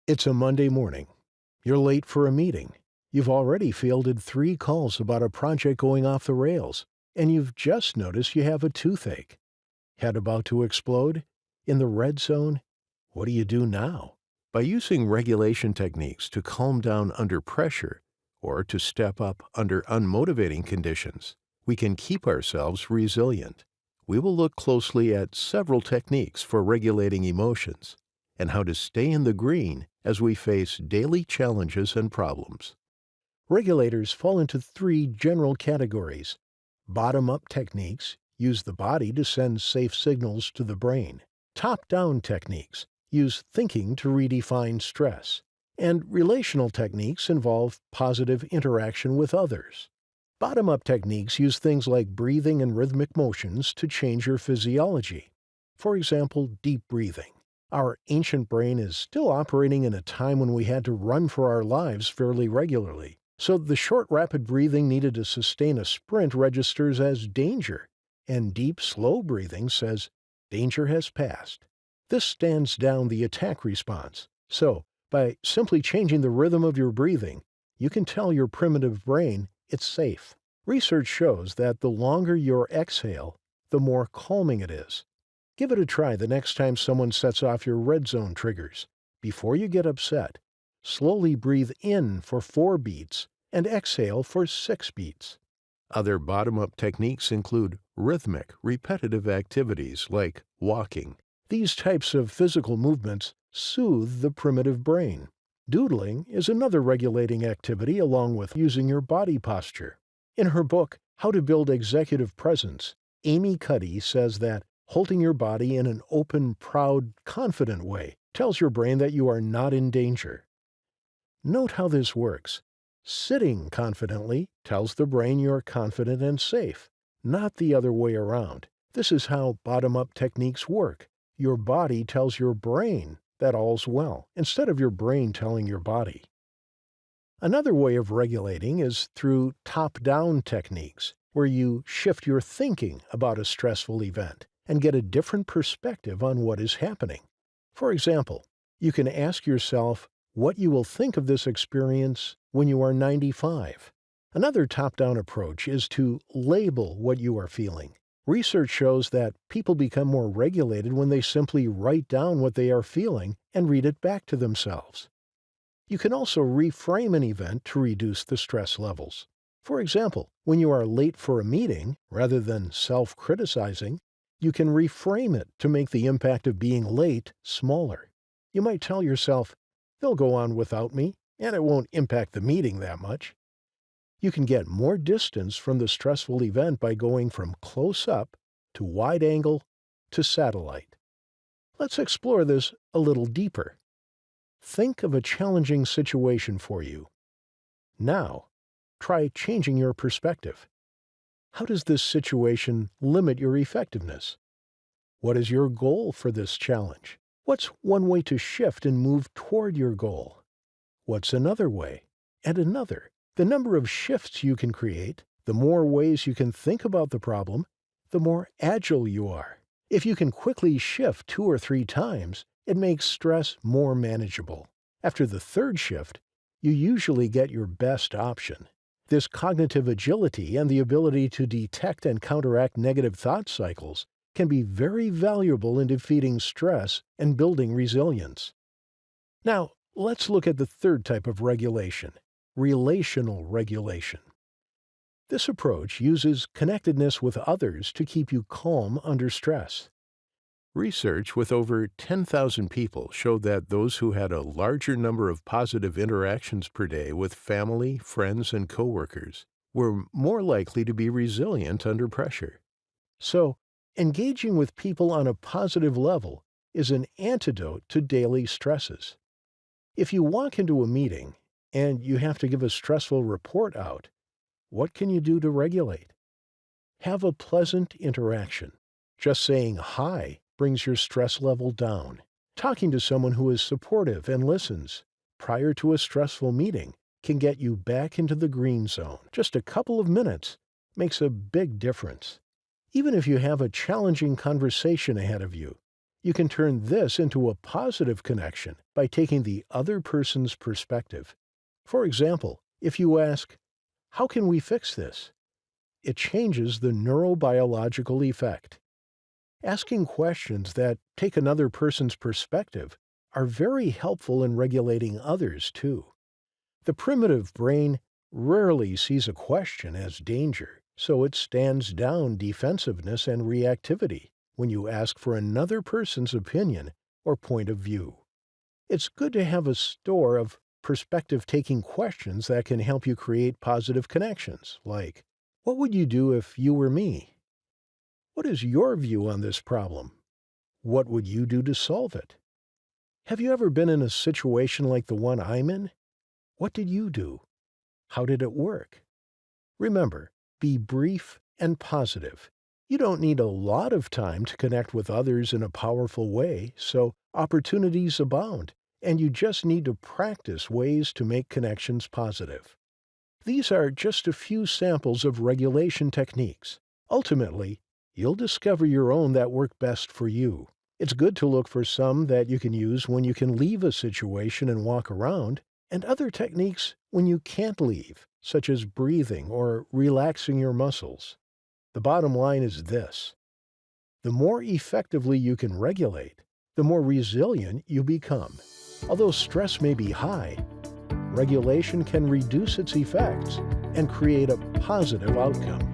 It's a Monday morning. You're late for a meeting. You've already fielded 3 calls about a project going off the rails, and you've just noticed you have a toothache. Head about to explode? In the red zone? What do you do now? By using regulation techniques to calm down under pressure or to step up under unmotivating conditions, we can keep ourselves resilient. We will look closely at several techniques for regulating emotions and how to stay in the green as we face daily challenges and problems. Regulators fall into 3 general categories. Bottom-up techniques use the body to send safe signals to the brain. Top-down techniques use thinking to redefine stress. And relational techniques involve positive interaction with others. Bottom-up techniques use things like breathing and rhythmic motions to change your physiology. For example, deep breathing. Our ancient brain is still operating in a time when we had to run for our lives fairly regularly. So the short, rapid breathing needed to sustain a sprint registers as danger, and deep, slow breathing says danger has passed. This stands down the attack response. So, by simply changing the rhythm of your breathing, you can tell your primitive brain it's safe. Research shows that the longer your exhale, the more calming it is. Give it a try the next time someone sets off your red zone triggers. Before you get upset, slowly breathe in for 4 beats and exhale for 6 beats. Other bottom-up techniques include rhythmic, repetitive activities like walking. These types of physical movements soothe the primitive brain. Doodling is another regulating activity along with using your body posture. In her book, How to Build Executive Presence, Amy Cuddy says that holding your body in an open, proud, confident way tells your brain that you are not in danger. Note how this works. Sitting confidently tells the brain you're confident and safe, not the other way around. This is how bottom-up techniques work. Your body tells your brain that all's well, instead of your brain telling your body. Another way of regulating is through top-down techniques, where you shift your thinking about a stressful event and get a different perspective on what is happening. For example, you can ask yourself what you will think of this experience when you are 95. Another top-down approach is to label what you are feeling. Research shows that people become more regulated when they simply write down what they are feeling and read it back to themselves. You can also reframe an event to reduce the stress levels. For example, when you are late for a meeting, rather than self-criticizing, you can reframe it to make the impact of being late smaller. You might tell yourself, "They'll go on without me, and it won't impact the meeting that much." You can get more distance from the stressful event by going from close-up to wide-angle to satellite. Let's explore this a little deeper. Think of a challenging situation for you. Now, try changing your perspective. How does this situation limit your effectiveness? What is your goal for this challenge? What's one way to shift and move toward your goal? What's another way? And another. The number of shifts you can create, the more ways you can think about the problem, the more agile you are. If you can quickly shift 2 or 3 times, it makes stress more manageable. After the 3rd shift, you usually get your best option. This cognitive agility and the ability to detect and counteract negative thought cycles can be very valuable in defeating stress and building resilience. Now, let's look at the 3rd type of regulation, relational regulation. This approach uses connectedness with others to keep you calm under stress. Research with over 10,000 people showed that those who had a larger number of positive interactions per day with family, friends, and coworkers were more likely to be resilient under pressure. So, engaging with people on a positive level is an antidote to daily stresses. If you walk into a meeting and you have to give a stressful report out, what can you do to regulate? Have a pleasant interaction. Just saying hi brings your stress level down. Talking to someone who is supportive and listens prior to a stressful meeting can get you back into the green zone. Just a couple of minutes makes a big difference. Even if you have a challenging conversation ahead of you, You can turn this into a positive connection by taking the other person's perspective. For example, if you ask, "How can we fix this?" it changes the neurobiological effect. Asking questions that take another person's perspective are very helpful in regulating others, too. The primitive brain rarely sees a question as danger, so it stands down defensiveness and reactivity when you ask for another person's opinion or point of view. It's good to have a store of perspective-taking questions that can help you create positive connections, like, "What would you do if you were me?" "What is your view on this problem?" "What would you do to solve it?" "Have you ever been in a situation like the one I'm in? What did you do? How did it work?" Remember, be brief and positive. You don't need a lot of time to connect with others in a powerful way, so opportunities abound, and you just need to practice ways to make connections positive. These are just a few samples of regulation techniques. Ultimately, you'll discover your own that work best for you. It's good to look for some that you can use when you can leave a situation and walk around, and other techniques when you can't leave, such as breathing or relaxing your muscles. The bottom line is this: the more effectively you can regulate, the more resilient you become. Although stress may be high, regulation can reduce its effects and create a positive outcome.